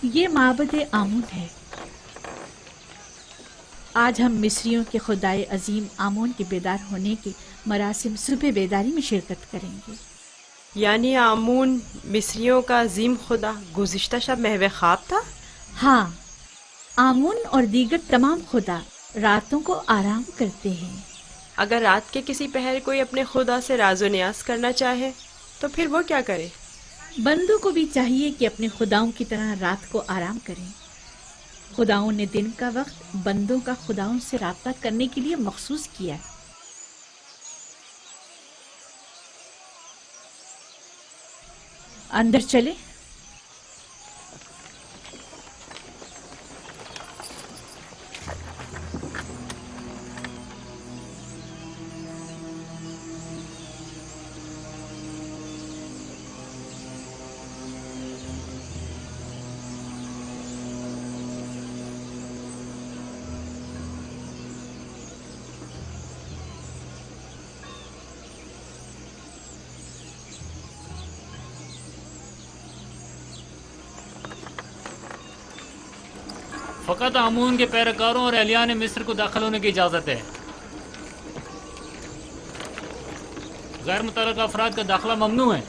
یہ معبد آمون ہے۔ آج ہم مصریوں کے خدائے عظیم آمون کے بیدار ہونے کے مراسم صبح بیداری میں شرکت کریں گے۔ یعنی آمون مصریوں کا عظیم خدا گزشتہ شب محو خواب تھا؟ ہاں، آمون اور دیگر تمام خدا راتوں کو آرام کرتے ہیں۔ اگر رات کے کسی پہر کوئی اپنے خدا سے راز و نیاز کرنا چاہے تو پھر وہ کیا کرے؟ بندوں کو بھی چاہیے کہ اپنے خداؤں کی طرح رات کو آرام کریں۔ خداؤں نے دن کا وقت بندوں کا خداؤں سے رابطہ کرنے کے لیے مخصوص کیا ہے۔ اندر چلیں۔ فقط آمون کے پیروکاروں اور اہلیان مصر کو داخل ہونے کی اجازت ہے۔ غیر متعلقہ افراد کا داخلہ ممنوع ہے۔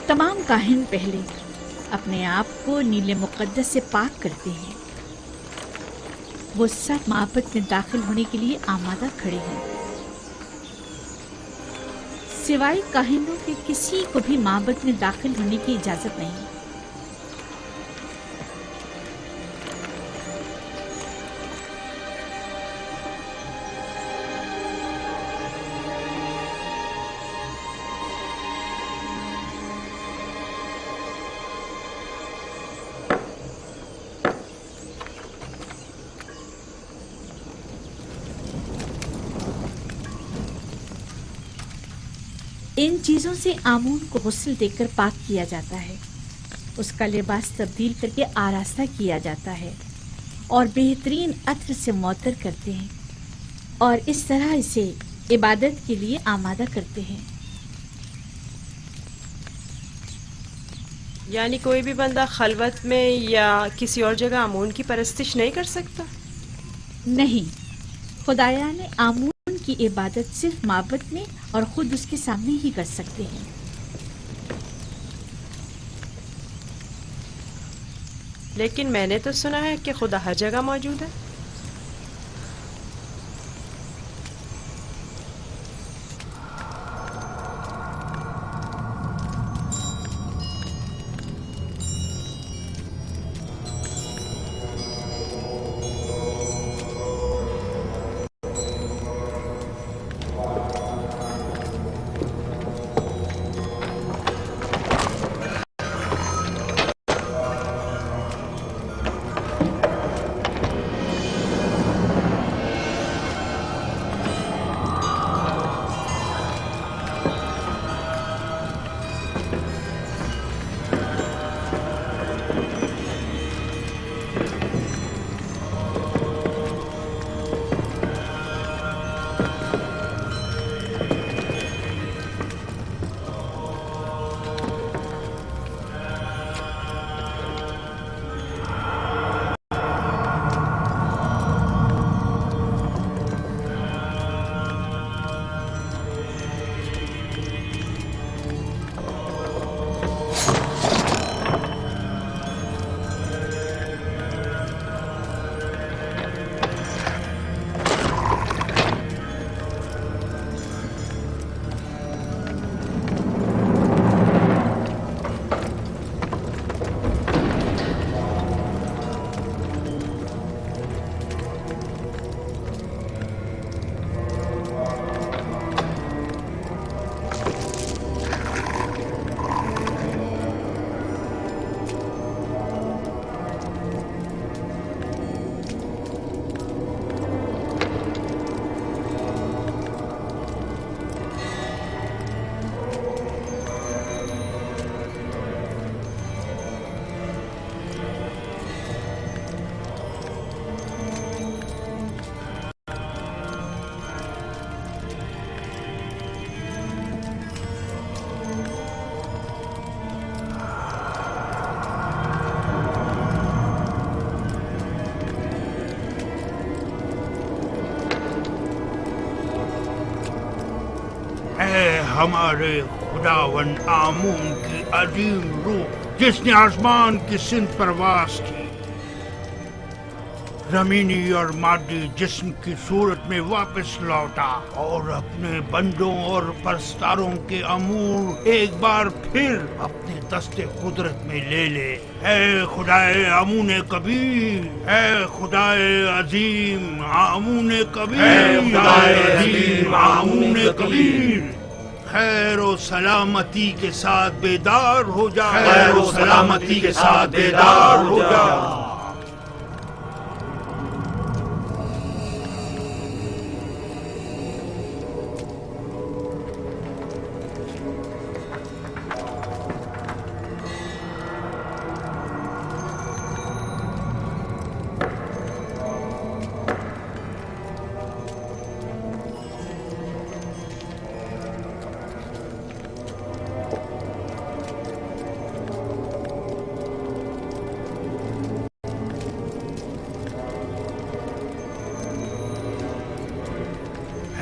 تمام کاہن پہلے اپنے آپ کو نیل مقدس سے پاک کرتے ہیں۔ وہ سب معبد میں داخل ہونے کے لیے آمادہ کھڑے ہیں۔ سوائے کاہنوں کے کسی کو بھی معبد میں داخل ہونے کی اجازت نہیں۔ ان چیزوں سے آمون کو غسل دے کر پاک کیا جاتا ہے، اس کا لباس تبدیل کر کے آراستہ کیا جاتا ہے اور بہترین عطر سے معطر کرتے ہیں، اور اس طرح اسے عبادت کے لیے آمادہ کرتے ہیں۔ یعنی کوئی بھی بندہ خلوت میں یا کسی اور جگہ آمون کی پرستش نہیں کر سکتا؟ نہیں، خدایان آمون کی عبادت صرف معبد میں اور خود اس کے سامنے ہی کر سکتے ہیں۔ لیکن میں نے تو سنا ہے کہ خدا ہر جگہ موجود ہے۔ ہمارے خداون آمون کی عظیم روح جس نے آسمان کی سمت پرواز کی، زمینی اور مادی جسم کی صورت میں واپس لوٹا اور اپنے بندوں اور پرستاروں کے امور ایک بار پھر اپنے دست قدرت میں لے لے۔ اے خدائے آمون کبیر، اے خدائے عظیم آمون کبیر، اے خدائے عظیم آمون کبیر، خیر و سلامتی کے ساتھ بیدار ہو جا، خیر و سلامتی کے ساتھ بیدار ہو جا۔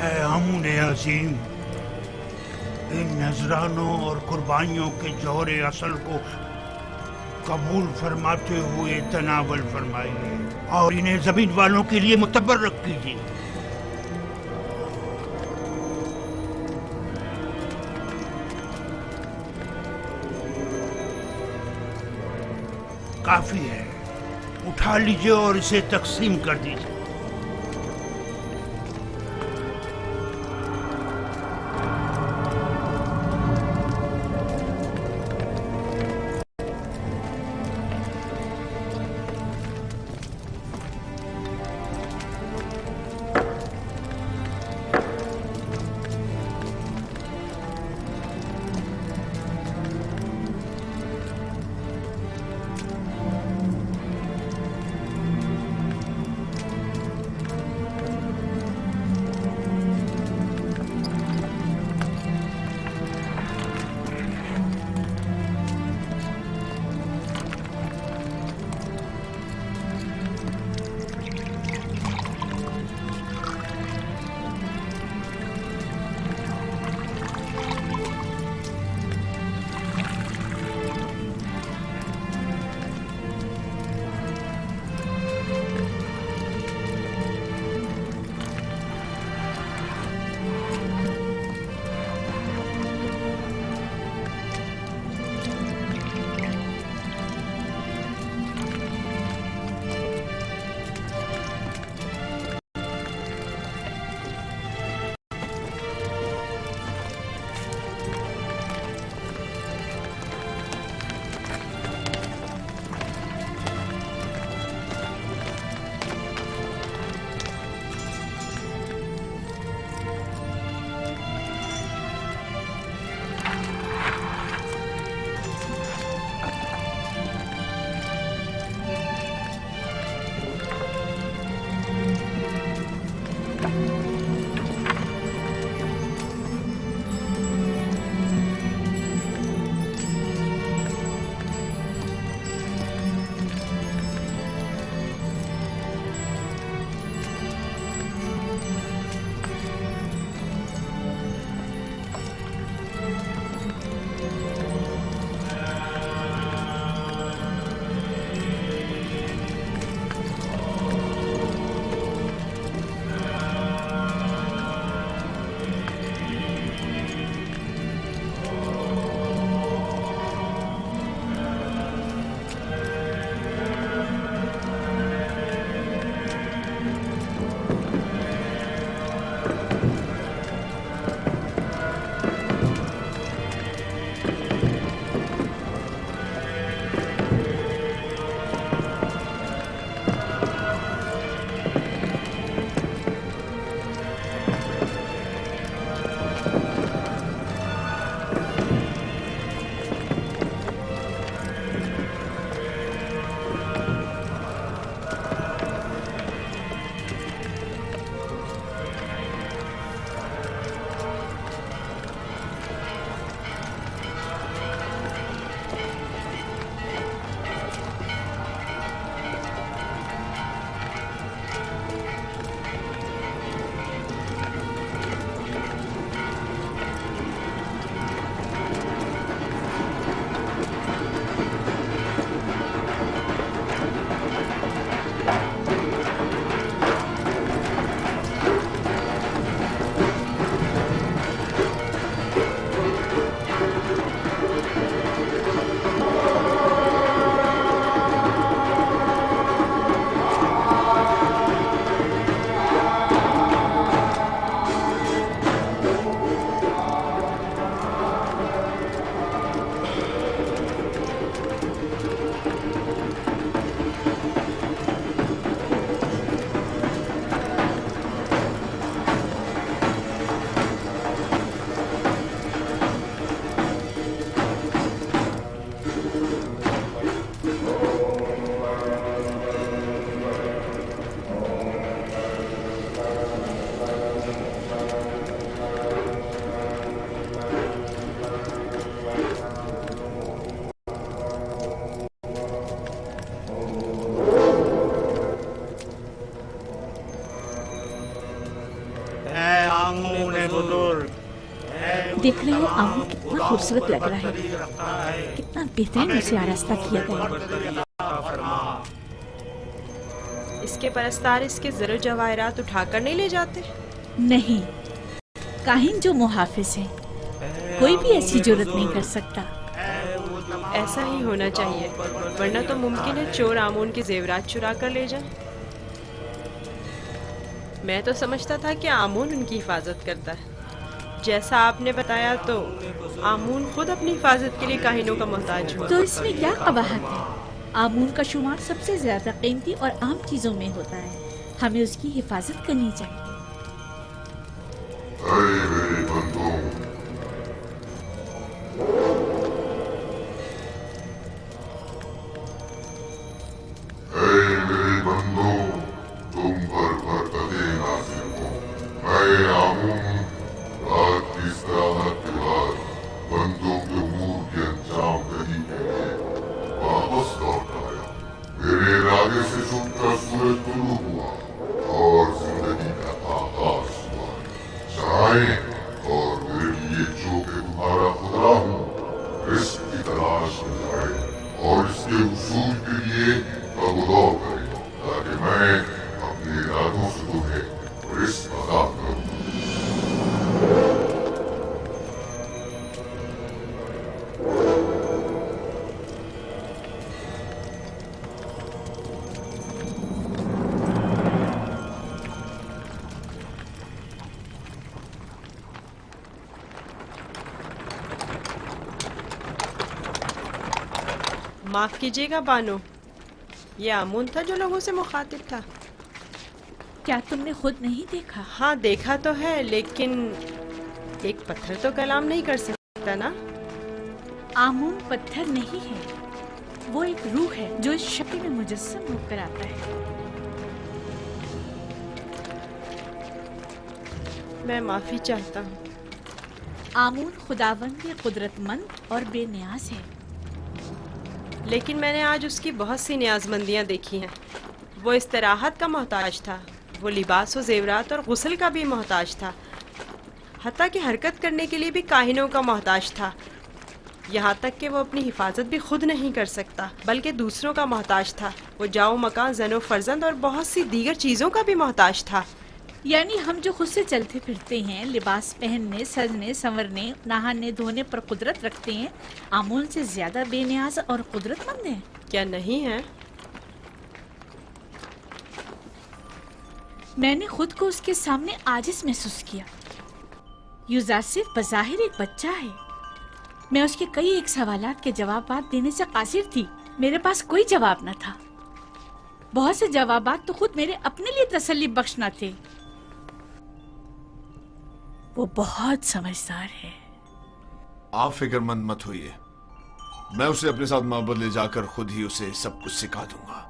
اے آمون عظیم، ان نذرانوں اور قربانیوں کے جوہر اصل کو قبول فرماتے ہوئے تناول فرمائیے اور انہیں زمین والوں کے لیے متبرک کیجیے۔ کافی ہے، اٹھا لیجیے اور اسے تقسیم کر دیجیے۔ आमून बुजुर्ग, देख रहे हो आमून कितना खूबसूरत लग रहा है, कितना बेहतरीन उसे आरास्ता किया गया। इसके परस्तार इसके ज़र जवाहरात उठाकर नहीं ले जाते? नहीं, काहिन जो मुहाफिज है कोई भी ऐसी जुर्रत नहीं कर सकता। ऐसा ही होना चाहिए, वरना तो मुमकिन है चोर आमून के जेवरात चुरा कर ले जाएं। मैं तो समझता था कि आमून उनकी हिफाजत करता है। जैसा आपने बताया तो आमून खुद अपनी हिफाजत के लिए काहिनों का मोहताज हुआ। तो इसमें क्या कबाहत है? आमून का शुमार सबसे ज्यादा कीमती और आम चीजों में होता है, हमें उसकी हिफाजत करनी चाहिए। मेरे बंदों, मेरे बंदों, तुम पर बरकते नाज़िल हो। मैं आमून रात की इस्तिराहत के बाद बंदों के उमूर के अंजाम दही के लिए वापस लौट आया। मेरे इरादे से छुपकर सूरज तुलू हुआ और जिंदगी का आगाज हुआ। चाहे और मेरे लिए जो कि तुम्हारा खुदा हूँ, रिस्क की तलाश में जाए और इसके उसूल के लिए तगदौर करे, ताकि मैं अपने इरादों से तुम्हें रिस्क अदा करूँ। माफ कीजिएगा बानो, ये आमून था जो लोगों से मुखातिब था। क्या तुमने खुद नहीं देखा? हाँ देखा तो है, लेकिन एक पत्थर तो कलाम नहीं कर सकता ना। आमून पत्थर नहीं है, वो एक रूह है जो इस शक्ल में मुजस्सम होकर आता है। मैं माफी चाहता हूँ। आमून खुदावंद कुदरतमंद और बेनियाज है। लेकिन मैंने आज उसकी बहुत सी नियाजमंदियाँ देखी हैं। वो इस्तराहत का मोहताज था, वो लिबास व जेवरात और गुस्ल का भी मोहताज था, हत्ता कि हरकत करने के लिए भी काहिनों का मोहताज था। यहाँ तक कि वो अपनी हिफाजत भी खुद नहीं कर सकता, बल्कि दूसरों का मोहताज था। वो जाओ मकान, जनो फर्जंद और बहुत सी दीगर चीज़ों का भी मोहताज था। यानी हम जो खुद से चलते फिरते हैं, लिबास पहनने, सजने, संवरने, नहाने धोने पर कुदरत रखते हैं, आमून से ज्यादा बेनियाज और कुदरतमंद हैं? क्या नहीं है? मैंने खुद को उसके सामने आजिज महसूस किया। यूजासिफ बज़ाहिर एक बच्चा है। मैं उसके कई एक सवालात के जवाब देने से कासिर थी। मेरे पास कोई जवाब न था। बहुत से जवाबात तो खुद मेरे अपने लिए तसल्ली बख्श न थे। वो बहुत समझदार है। आप फिक्रमंद मत होइए, मैं उसे अपने साथ माबद ले जाकर खुद ही उसे सब कुछ सिखा दूंगा।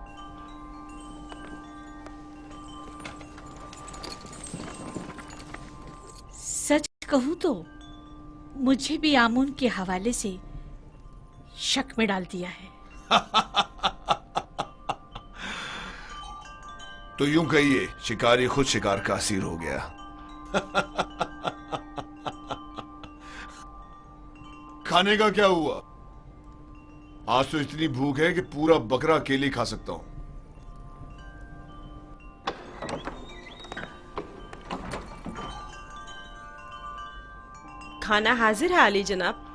सच कहूं तो मुझे भी आमून के हवाले से शक में डाल दिया है। तो यूं कहिए, शिकारी खुद शिकार का असीर हो गया। खाने का क्या हुआ? आज तो इतनी भूख है कि पूरा बकरा अकेले खा सकता हूं। खाना हाजिर है आली जनाब।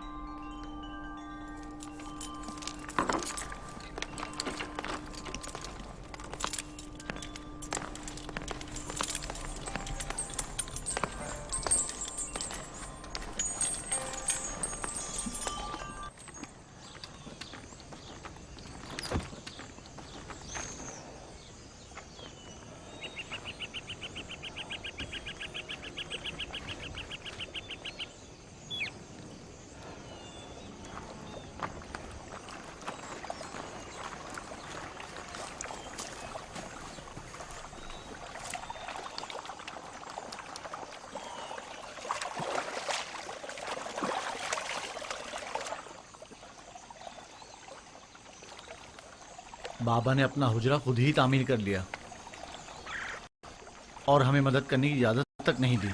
बाबा ने अपना हुजरा खुद ही तामीर कर लिया और हमें मदद करने की इजाजत तक नहीं दी।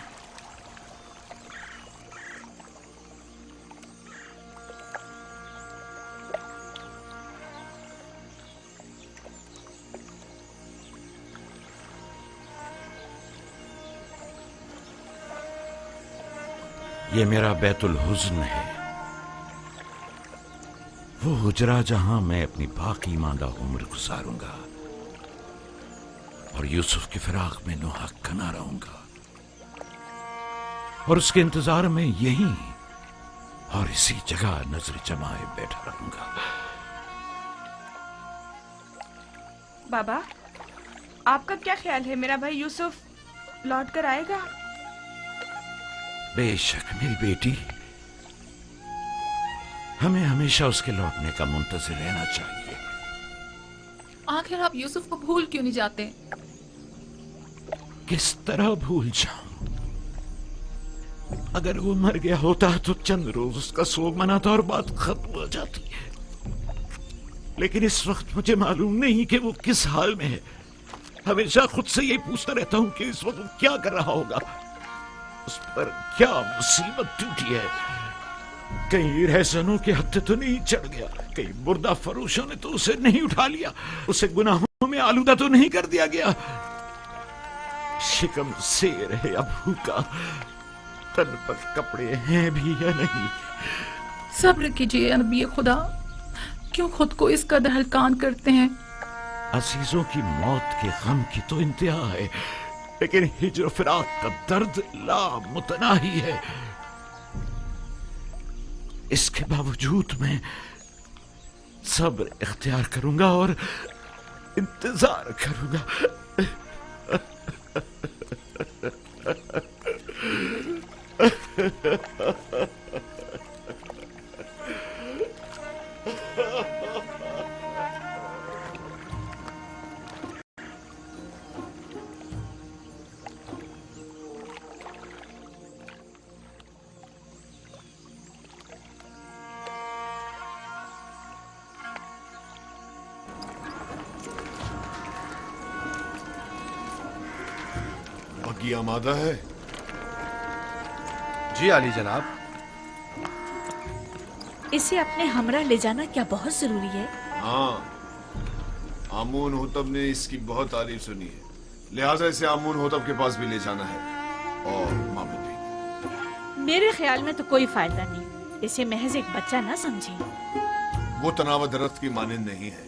یہ میرا بیت الحزن ہے، وہ حجرہ جہاں میں اپنی باقی ماندہ عمر گزاروں گا اور یوسف کی فراق میں نوحق کنا رہوں گا، اور اس کے انتظار میں یہیں اور اسی جگہ نظر جمائے بیٹھا رہوں گا۔ بابا، آپ کا کیا خیال ہے، میرا بھائی یوسف لوٹ کر آئے گا؟ بے شک میری بیٹی، ہمیں ہمیشہ اس کے لوٹنے کا منتظر رہنا چاہیے۔ آخر آپ یوسف کو بھول کیوں نہیں جاتے؟ کس طرح بھول جاؤں؟ اگر وہ مر گیا ہوتا تو چند روز اس کا سوگ مناتا اور بات ختم ہو جاتی ہے، لیکن اس وقت مجھے معلوم نہیں کہ وہ کس حال میں ہے۔ ہمیشہ خود سے یہی پوچھتا رہتا ہوں کہ اس وقت وہ کیا کر رہا ہوگا، اس پر کیا مصیبت ٹوٹی ہے۔ کہیں رہزنوں کے ہتھے تو نہیں چڑھ گیا، کہیں مردہ فروشوں نے تو اسے نہیں اٹھا لیا، اسے گناہوں میں آلودہ تو نہیں کر دیا گیا۔ شکم سیر ہے یا بھوکا، تن پر کپڑے ہیں بھی یا نہیں۔ صبر کیجیے نبی خدا، کیوں خود کو اس قدر ہلکان کرتے ہیں؟ عزیزوں کی موت کے غم کی تو انتہا ہے، لیکن ہجر و فراق کا درد لا متناہی ہے۔ اس کے باوجود میں صبر اختیار کروں گا اور انتظار کروں گا۔ بگی آمادہ ہے؟ جی عالی جناب۔ اسے اپنے ہمراہ لے جانا کیا بہت ضروری ہے؟ ہاں، آمون ہوتب نے اس کی بہت تعریف سنی ہے، لہٰذا اسے آمون ہوتب کے پاس بھی لے جانا ہے، اور معبد بھی۔ میرے خیال میں تو کوئی فائدہ نہیں، اسے محض ایک بچہ نہ سمجھیں۔ وہ تناوت درخت کی مانند نہیں ہے،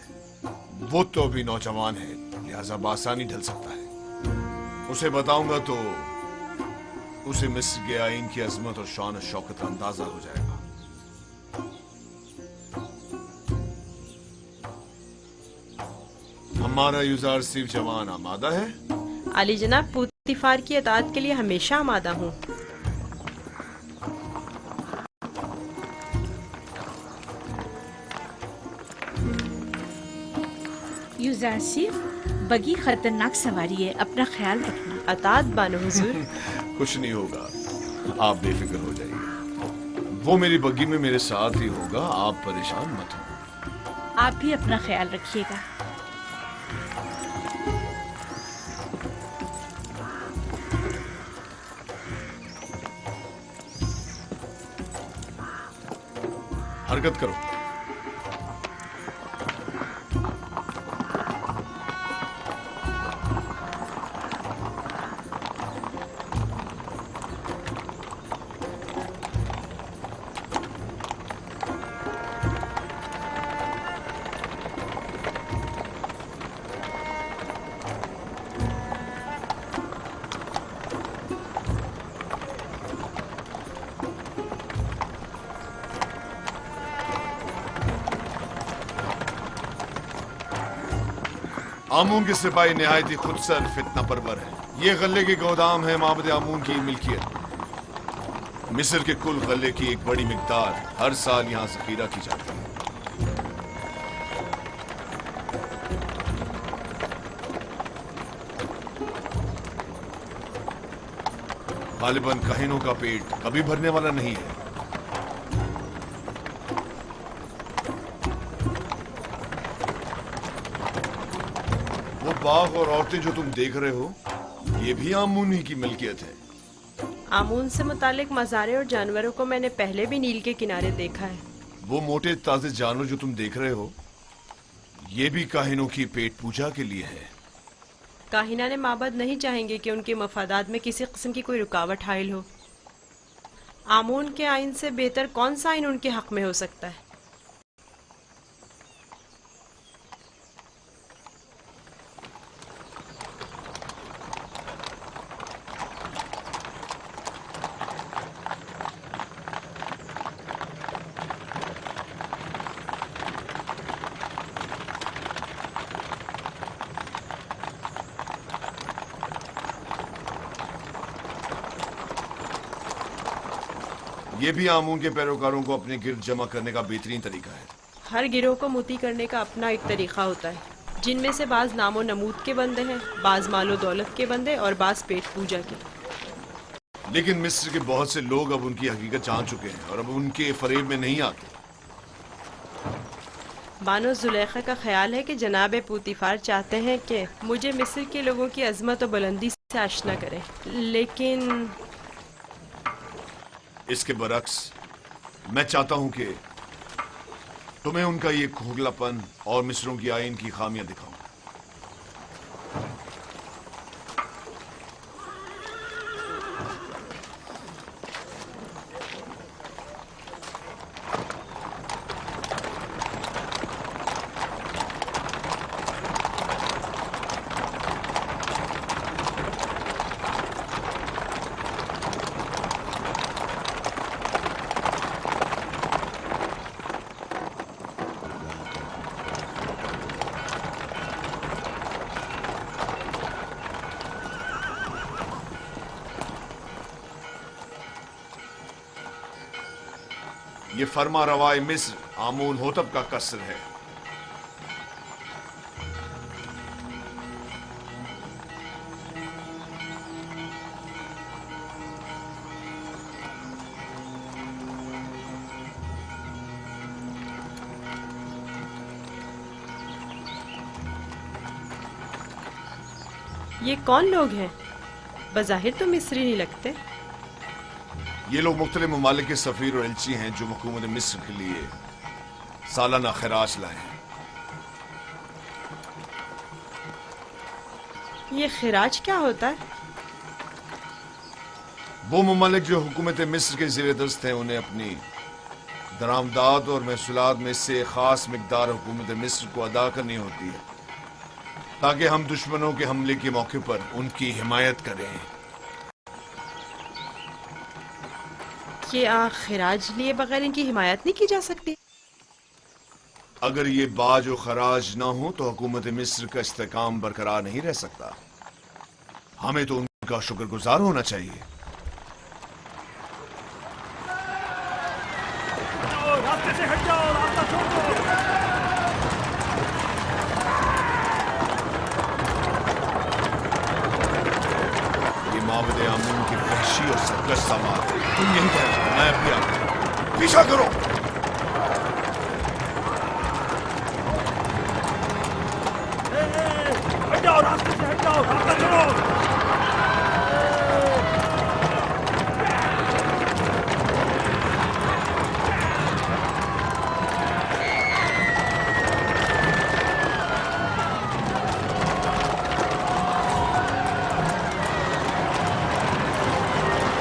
وہ تو ابھی نوجوان ہے، لہٰذا بآسانی ڈھل سکتا ہے۔ اسے بتاؤں گا تو اسے مصر کے آئین کی عظمت اور شان و شوکت کا اندازہ ہو جائے گا۔ ہمارا یوزار صرف جوان آمادہ ہے؟ علی جناب، پوتیفار کی اطاعت کے لیے ہمیشہ آمادہ ہوں۔ یوزارسیف، بگی خطرناک سواری ہے، اپنا خیال رکھنا۔ اطاعت بانو حضور۔ کچھ نہیں ہوگا، آپ بے فکر ہو جائیے، وہ میری بگی میں میرے ساتھ ہی ہوگا، آپ پریشان مت ہو۔ آپ بھی اپنا خیال رکھیے گا۔ حرکت کرو۔ آمون کے سپاہی نہایت خود سر فتنہ پرور ہے، یہ غلے کے گودام ہے معبد آمون کی ملکیت۔ مصر کے کل غلے کی ایک بڑی مقدار ہر سال یہاں ذخیرہ کی جاتی ہے۔ غالباً کاہنوں کا پیٹ کبھی بھرنے والا نہیں ہے۔ وہ باغ اور عورتیں جو تم دیکھ رہے ہو، یہ بھی آمون ہی کی ملکیت ہے۔ آمون سے متعلق مزارے اور جانوروں کو میں نے پہلے بھی نیل کے کنارے دیکھا ہے۔ وہ موٹے تازے جانور جو تم دیکھ رہے ہو، یہ بھی کاہنوں کی پیٹ پوجا کے لیے ہے۔ کاہنان معبد نہیں چاہیں گے کہ ان کے مفادات میں کسی قسم کی کوئی رکاوٹ حائل ہو۔ आमून के आइन से बेहतर कौन सा आइन उनके हक में हो सकता है? ये भी आमून के पैरोकारों को अपने गिर्द जमा करने का बेहतरीन तरीका है। हर गिरोह को मोती करने का अपना एक तरीका होता है, जिनमें से बाज नामो नमूद के बंदे हैं, बाज मालो दौलत के बंदे और बाज पेट पूजा के। लेकिन मिस्र के बहुत से लोग अब उनकी हकीकत जान चुके हैं और अब उनके फरेब में नहीं आते। बानो जुलेखा का ख्याल है कि जनाब पूतीफार चाहते हैं कि मुझे मिस्र के लोगों की अजमत और बुलंदी से आशना करें, लेकिन इसके बरक्स मैं चाहता हूं कि तुम्हें उनका ये खोखलापन और मिस्रों की आइन की खामियां दिखाऊं। ये फरमा रवाए मिस्र आमून होतब का कसर है। ये कौन लोग हैं? बज़ाहिर तो मिस्री नहीं लगते। ये लोग मुख्तलिफ ममालिक के सफीर और एलची हैं जो हुकूमत मिस्र के लिए सालाना खराज लाए हैं। ये खिराज क्या होता है? वो ममालिक जो हुकूमत मिस्र के ज़ेर दस्त हैं उन्हें अपनी दरामदात और महसूलात में से खास मिकदार हुकूमत मिस्र को अदा करनी होती है ताकि हम दुश्मनों के हमले के मौके पर उनकी हिमायत करें। क्या खिराज लिए बगैर इनकी हिमायत नहीं की जा सकती? अगर ये बाज और खराज ना हो तो हुकूमत मिस्र का इस्तेकाम बरकरार नहीं रह सकता। हमें तो उनका शुक्रगुजार होना चाहिए। रास्ते से हट जाओ, रास्ता छोड़ दो। ये माबद आमून की वहशी और सरकश समाज है। तुम यहीं ठहरो, मैं अभी आता हूं। पीछा करो। हट जाओ, रास्ते से हट जाओ, रास्ता छोड़ो।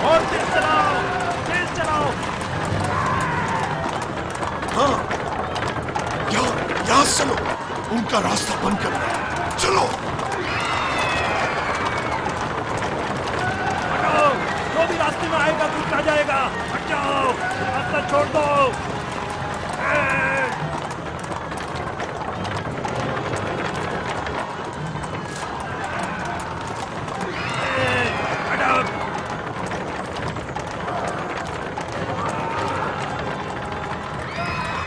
और तेज चलाओ, तेज चलाओ। हाँ, यहाँ से चलो, उनका रास्ता बंद कर दो। चलो। हटाओ, जो भी रास्ते में आएगा कुछ आ जाएगा। हट जाओ, रास्ता छोड़ दो। हटाओ।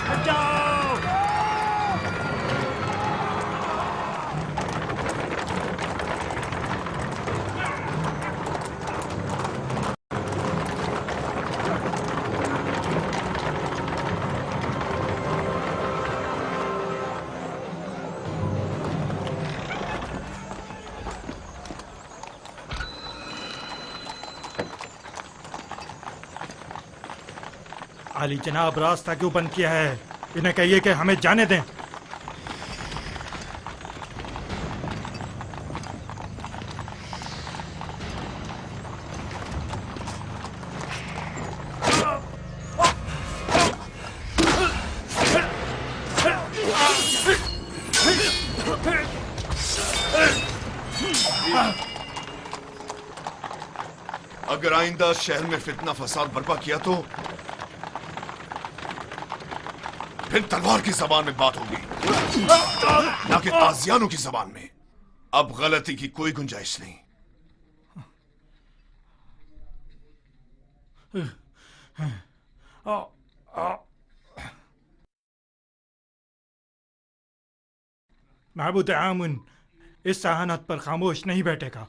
हट जाओ। आली जनाब, रास्ता क्यों बंद किया है? इन्हें कहिए कि हमें जाने दें। اگر آئندہ شہر میں فتنہ فساد برپا کیا تو پھر تلوار کی زبان میں بات ہوگی نہ کہ تازیانوں کی زبان میں. اب غلطی کی کوئی گنجائش نہیں. معبود آمن اس ذہانت پر خاموش نہیں بیٹھے گا.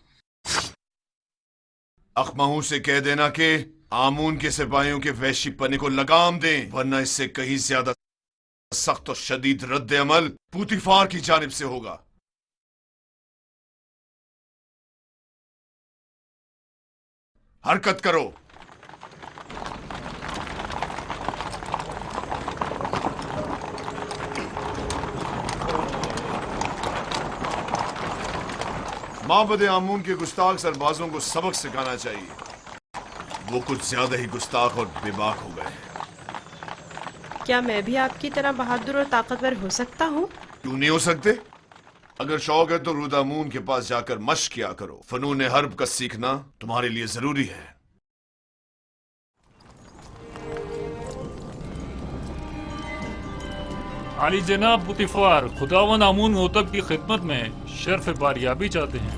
اخماہوں سے کہہ دینا کہ آمون کے سپاہیوں کے وحشی پنے کو لگام دیں، ورنہ اس سے کہیں زیادہ سخت اور شدید رد عمل پوتیفار کی جانب سے ہوگا. حرکت کرو. معبد آمون کے گستاخ سربازوں کو سبق سکھانا چاہیے. وہ کچھ زیادہ ہی گستاخ اور بے باک ہو گئے. کیا میں بھی آپ کی طرح بہادر اور طاقتور ہو سکتا ہوں؟ کیوں نہیں ہو سکتے؟ اگر شوق ہے تو رودامون کے پاس جا کر مشق کیا کرو. فنون حرب کا سیکھنا تمہارے لیے ضروری ہے. عالی جناب پوتیفار، خداوند آمون ہوتب کی خدمت میں شرف باریابی چاہتے ہیں.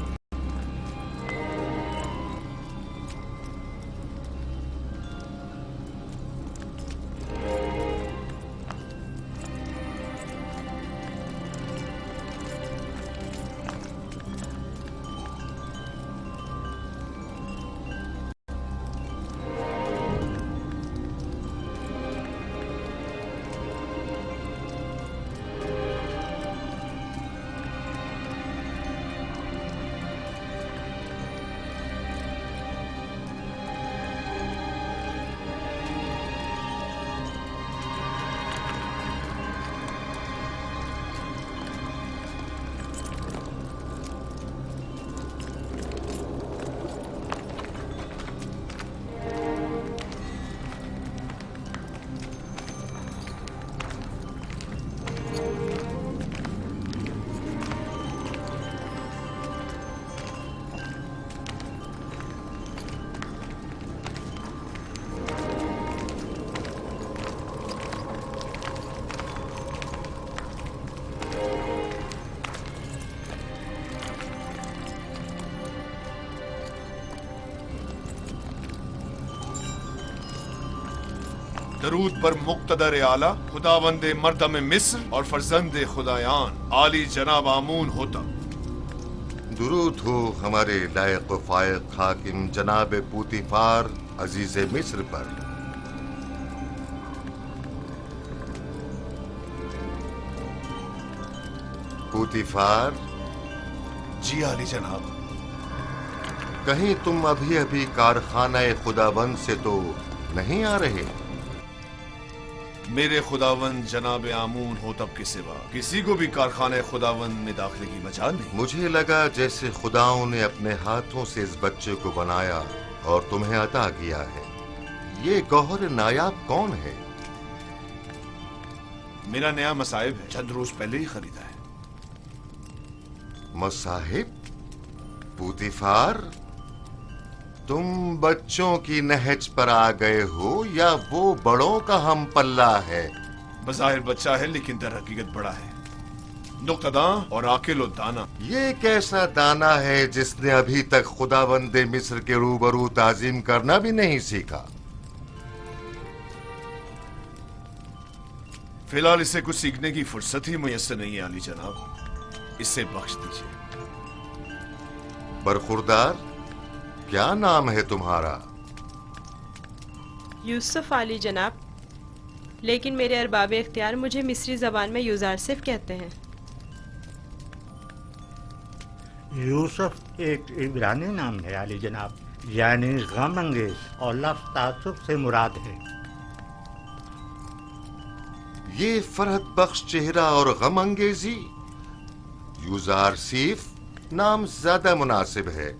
درود پر مقتدر اعلیٰ خداوند مردم مصر اور فرزند خدایان عالی جناب آمون ہوتا. درود ہو ہمارے لائق و فائق حاکم جناب پوتیفار عزیز مصر پر. پوتیفار. جی عالی جناب. کہیں تم ابھی کارخانہ خداوند سے تو نہیں آ رہے؟ میرے خداوند جناب آمون ہوتب کے سوا کسی کو بھی کارخانہ خداوند میں داخلے کی مجال نہیں. مجھے لگا جیسے خداؤں نے اپنے ہاتھوں سے اس بچے کو بنایا اور تمہیں عطا کیا ہے. یہ گوہر نایاب کون ہے؟ میرا نیا مصائب ہے، چند روز پہلے ہی خریدا ہے. مصاحب؟ پوتیفار، تم بچوں کی نہج پر آ گئے ہو یا وہ بڑوں کا ہم پلہ ہے؟ بظاہر بچہ ہے لیکن در حقیقت بڑا ہے، نقطہ داں اور عاقل و دانا. یہ کیسا دانا ہے جس نے ابھی تک خداوند مصر کے روبرو تعظیم کرنا بھی نہیں سیکھا؟ فی الحال اسے کچھ سیکھنے کی فرصت ہی میسر نہیں ہے عالی جناب، اسے بخش دیجیے. برخوردار، کیا نام ہے تمہارا؟ یوسف عالی جناب، لیکن میرے ارباب اختیار مجھے مصری زبان میں یوزارسف کہتے ہیں. یوسف ایک عبرانی نام ہے عالی جناب، یعنی غم انگیز، اور لفظ تعصب سے مراد ہے. یہ فرحت بخش چہرہ اور غم انگیزی، یوزارسیف نام زیادہ مناسب ہے.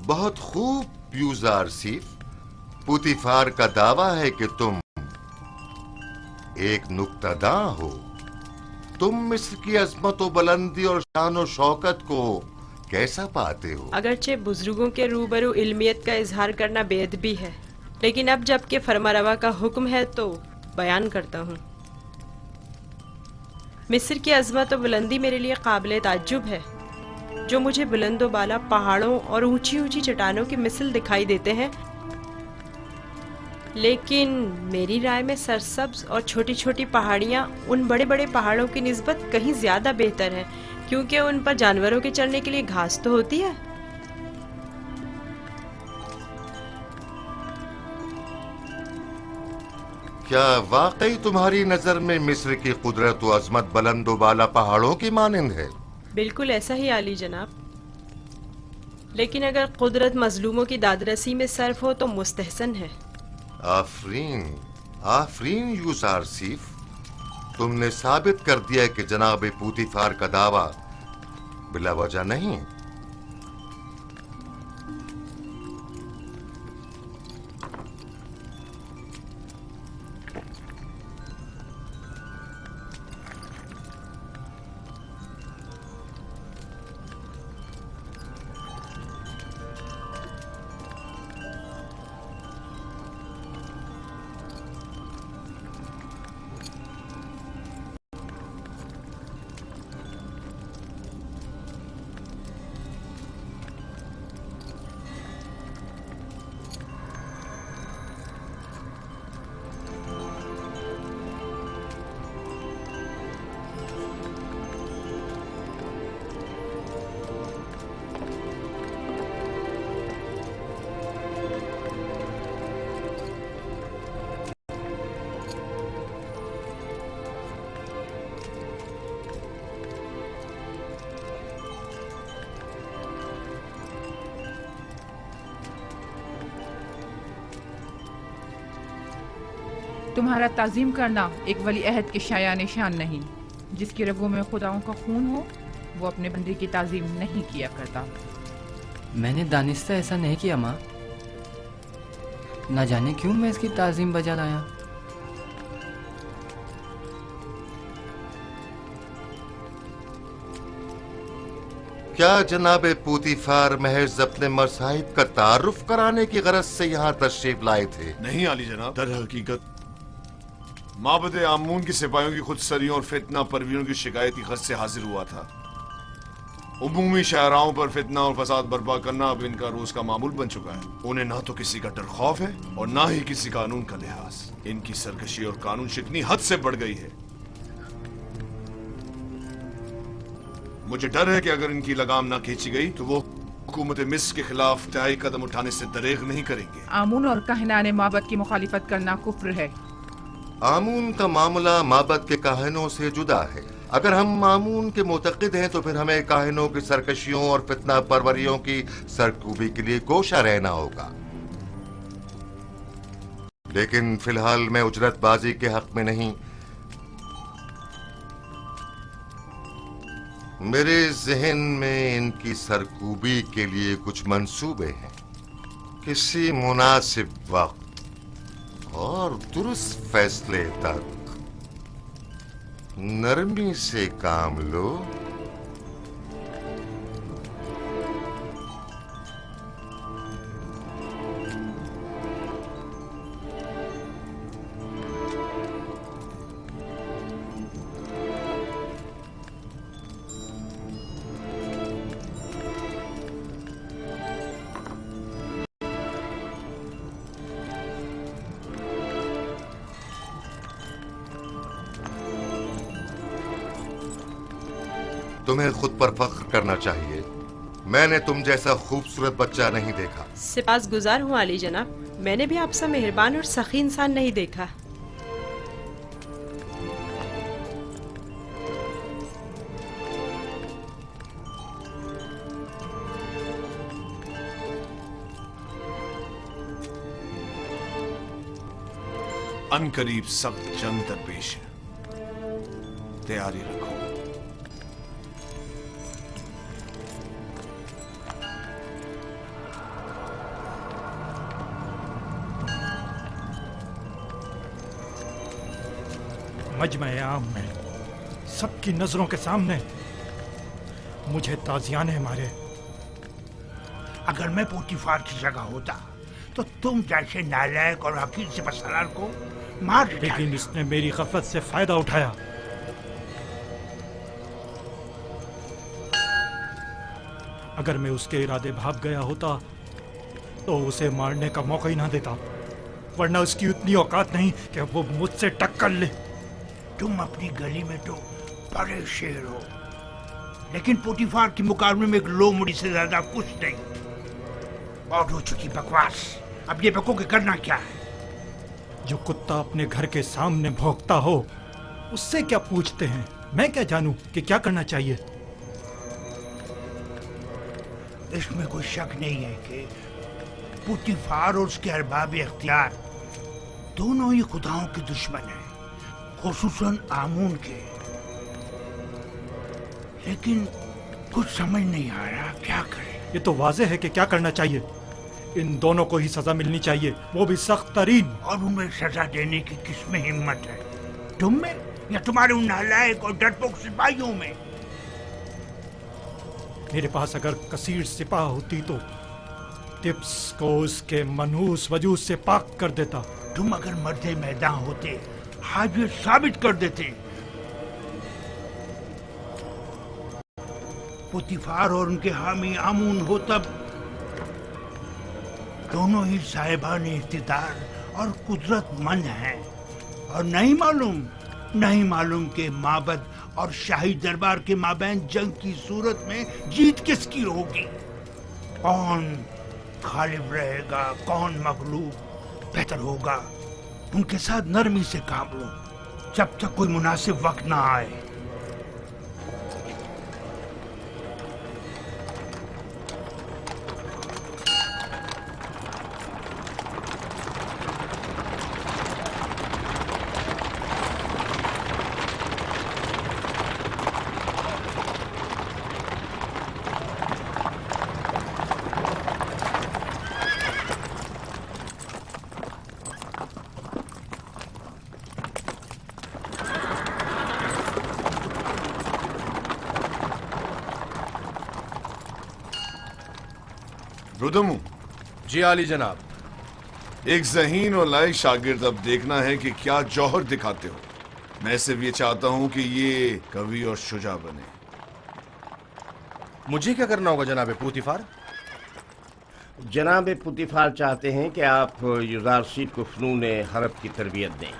बहुत खूब यूजार सीफ। पुतिफार का दावा है कि तुम एक नुक्तादां हो। तुम मिस्र की अजमत व बुलंदी और शान व शौकत को कैसा पाते हो? अगरचे बुजुर्गों के रूबरू इल्मियत का इजहार करना बेअदबी है, लेकिन अब जबकि फरमारवा का हुक्म है तो बयान करता हूँ। मिस्र की अजमत व बुलंदी मेरे लिए काबिल ताज्जुब है। जो मुझे बुलंदो बाला पहाड़ों और ऊंची ऊंची चट्टानों की मिसल दिखाई देते हैं, लेकिन मेरी राय में सरसब्ज और छोटी छोटी पहाड़ियाँ उन बड़े बड़े पहाड़ों की निस्बत कहीं ज्यादा बेहतर हैं, क्योंकि उन पर जानवरों के चरने के लिए घास तो होती है। क्या वाकई तुम्हारी नजर में मिस्र की कुदरत व अजमत बुलंदो बाला पहाड़ों की मानिंद है? बिल्कुल ऐसा ही आली जनाब, लेकिन अगर कुदरत मजलूमों की दादरसी में सर्फ हो तो मुस्तहसन है। आफरीन, आफरीन यूजार सीफ, तुमने साबित कर दिया कि जनाब पुतिफार का दावा बिला वजह नहीं। तुम्हारा ताज़ीम करना एक वली अहद के शाया निशान नहीं। जिसकी रगों में खुदाओं का खून हो वो अपने बंदे की ताज़ीम नहीं किया करता। मैंने दानिस्ता ऐसा नहीं किया माँ, ना जाने क्यों मैं इसकी ताज़ीम बजा लाया। क्या जनाब पुतिफार महज अपने मसाहिब का तारुफ कराने की गरज से यहाँ तशरीफ लाए थे? नहीं आली जनाब, दर हकीकत माबद आमून की सिपाहियों की खुदसरियों और फितना परवीरों की शिकायती खत से हाजिर हुआ था। उमूमी शाहराओं पर फितना और फसाद बर्पा करना अब इनका रोज का मामूल बन चुका है। उन्हें ना तो किसी का डर खौफ है और ना ही किसी कानून का लिहाज। इनकी सरकशी और कानून शिकनी हद से बढ़ गई है। मुझे डर है कि अगर इनकी लगाम ना खींची गई तो वो हुकूमत मिस्र के खिलाफ तय कदम उठाने से दरेग नहीं करेंगे। आमून और कहनाने माबद की मुखालिफत करना कुफ्र है। आमून का मामला माबद के काहिनों से जुदा है। अगर हम आमून के मुतक़िद हैं तो फिर हमें काहिनों की सरकशियों और फितना परवरियों की सरकूबी के लिए कोशा रहना होगा। लेकिन फिलहाल मैं उजरतबाजी के हक में नहीं। मेरे जहन में इनकी सरकूबी के लिए कुछ मंसूबे हैं। किसी मुनासिब वक्त और दुरुस्त फैसले तक नरमी से काम लो। तुम्हें खुद पर फख्र करना चाहिए। मैंने तुम जैसा खूबसूरत बच्चा नहीं देखा। सिपास गुजार हूँ आली जनाब, मैंने भी आपसे मेहरबान और सखी इंसान नहीं देखा। अनकरीब सख्त जंग दरपेश है, तैयारी रखो। मजमे आम में सबकी नजरों के सामने मुझे ताजियाने मारे। अगर मैं पोतीफार की जगह होता तो तुम जैसे नालायक और हकीर से बसरार को मार देता। लेकिन इसने मेरी गफलत से फायदा उठाया। अगर मैं उसके इरादे भाग गया होता तो उसे मारने का मौका ही ना देता, वरना उसकी उतनी औकात नहीं कि वो मुझसे टक्कर ले। तुम अपनी गली में तो बड़े शेर हो, लेकिन पोतीफार के मुकाबले में एक लोमड़ी से ज्यादा कुछ नहीं। और हो चुकी बकवास, अब ये बको के करना क्या है? जो कुत्ता अपने घर के सामने भौंकता हो उससे क्या पूछते हैं? मैं क्या जानूं कि क्या करना चाहिए? इसमें कोई शक नहीं है कि पोतीफार और उसके अरबाब इख्तियार दोनों ही खुदाओं के दुश्मन हैं, खुसूसन आमून के। लेकिन कुछ समझ नहीं आ रहा क्या करें। ये तो वाज़ेह है कि क्या करना चाहिए। इन दोनों को ही सजा मिलनी चाहिए, वो भी सख्त तरीन। और उन्हें सजा देने की किसमें हिम्मत है? तुम में या तुम्हारे उन नालायक और डरपोक सिपाहियों में? मेरे पास अगर कसीर सिपाह होती तो टिप्स को उसके मनहूस वजूद से पाक कर देता। तुम अगर मर्दे मैदान होते आज ये साबित कर देते। पोतीफार और उनके हामी आमून हो तब दोनों ही साहिबान इख्तिदार और कुदरतमंद हैं, और नहीं मालूम कि माबद और शाही दरबार के माबैन जंग की सूरत में जीत किसकी होगी। कौन गालिब रहेगा, कौन मगलूब? बेहतर होगा उनके साथ नरमी से काम लो जब तक कोई मुनासिब वक्त ना आए। रुदमू। जी आली जनाब। एक ज़हीन और लायक शागिर्द अब देखना है कि क्या जौहर दिखाते हो। मैं सिर्फ ये चाहता हूं कि ये कवि और शुजा बने। मुझे क्या करना होगा जनाब पोतीफार? जनाब पोतीफार चाहते हैं कि आप युजारशीद को फ़नून हरब की तरबियत दें।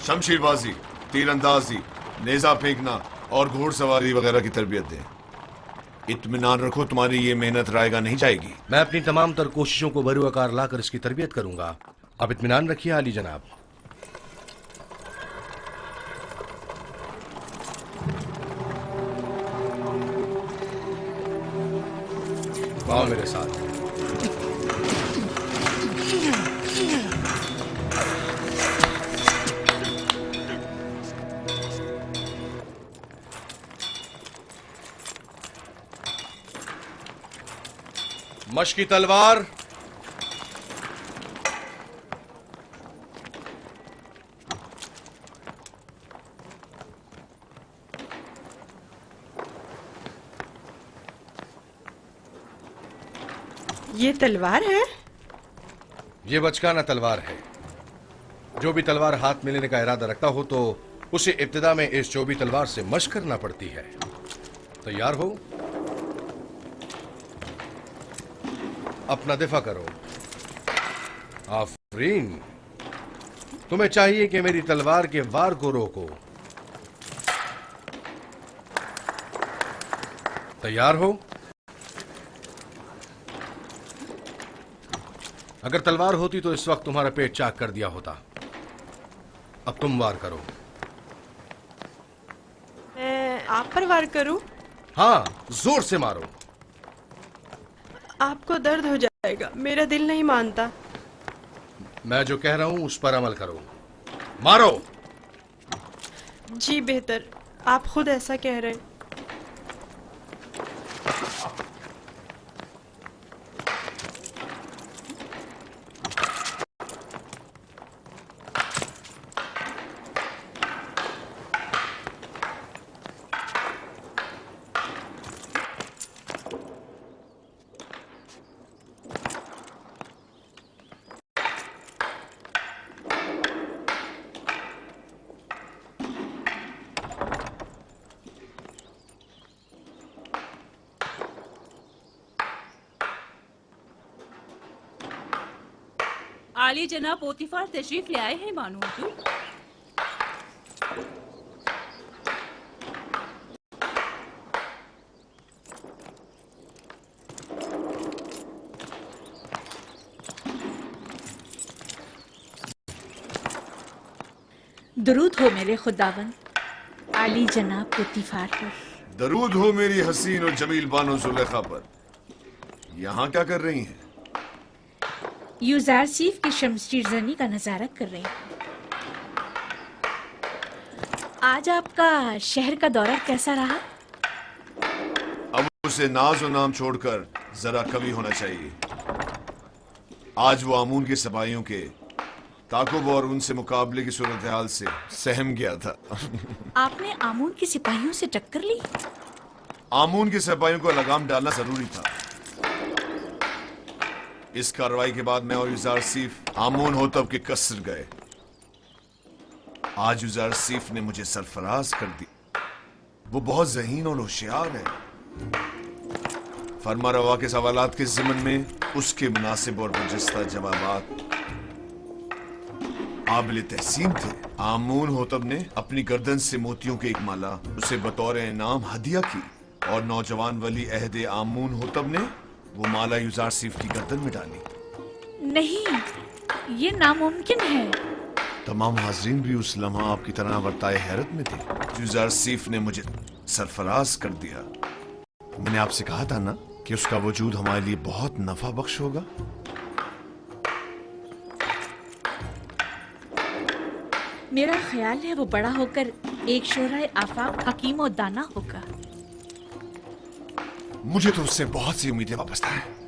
शमशीरबाजी, तीरंदाजी, नेजा फेंकना और घोड़सवारी वगैरह की तरबियत दें। इत्मीनान रखो, तुम्हारी ये मेहनत रायगा नहीं जाएगी। मैं अपनी तमाम तर कोशिशों को बरूआकार लाकर इसकी तरबियत करूंगा। अब इत्मीनान रखिए आली जनाब। आओ मेरे साथ। मशकी तलवार, ये तलवार है? ये बचकाना तलवार है। जो भी तलवार हाथ में लेने का इरादा रखता हो तो उसे इब्तिदा में इस चौबी तलवार से मशक करना पड़ती है। तैयार हो? अपना दिफा करो। आफरीन, तुम्हें चाहिए कि मेरी तलवार के वार को रोको। तैयार हो? अगर तलवार होती तो इस वक्त तुम्हारा पेट चाक कर दिया होता। अब तुम वार करो। मैं आप पर वार करूं? हाँ, जोर से मारो। आपको दर्द हो जाएगा, मेरा दिल नहीं मानता। मैं जो कह रहा हूं उस पर अमल करो। मारो। जी बेहतर, आप खुद ऐसा कह रहे हैं। आली जनाब पोतीफार तशरीफ ले आए हैं बानो हुजूर। दरूद हो मेरे खुदावन आली जनाब पोतीफार पर। दरूद हो मेरी हसीन और जमील बानो जुलेखा पर। यहाँ क्या कर रही हैं? यूजारसीफ की शमशीर जनी का नजारा कर रही हूँ। आज आपका शहर का दौरा कैसा रहा? अब उसे नाज और नाम छोड़कर जरा कवि होना चाहिए। आज वो आमून के सिपाहियों के ताकुब और उनसे मुकाबले की सूरत हाल से सहम गया था। आपने आमून के सिपाहियों से टक्कर ली? आमून के सिपाहियों को लगाम डालना जरूरी था। इस कार्रवाई के बाद मैं और यूजारसीफ आमून होतब के कसर गए। आज यूजारसीफ ने मुझे सरफराज कर दी। वो बहुत ज़हीन और होशियार है। फरमा रवा के सवालात के ज़िमन में उसके मुनासिब और बरजस्ता जवाबात काबिल तहसीन थे। आमून होतब ने अपनी गर्दन से मोतियों की एक माला उसे बतौर इनाम हदिया की और नौजवान वली अहद आमून होतब ने वो माला यूजारसीफ की गर्दन में डाली। नहीं, ये नामुमकिन है। तमाम हाजरीन भी उस लम्हा आपकी तरह वर्ताए हैरत में थे। यूजारसीफ ने मुझे सरफराज कर दिया। मैंने आपसे कहा था ना कि उसका वजूद हमारे लिए बहुत नफा बख्श होगा। मेरा ख्याल है वो बड़ा होकर एक शोराए आफाक हकीम और दाना होगा। मुझे तो उससे बहुत सी उम्मीदें वाबस्ता हैं।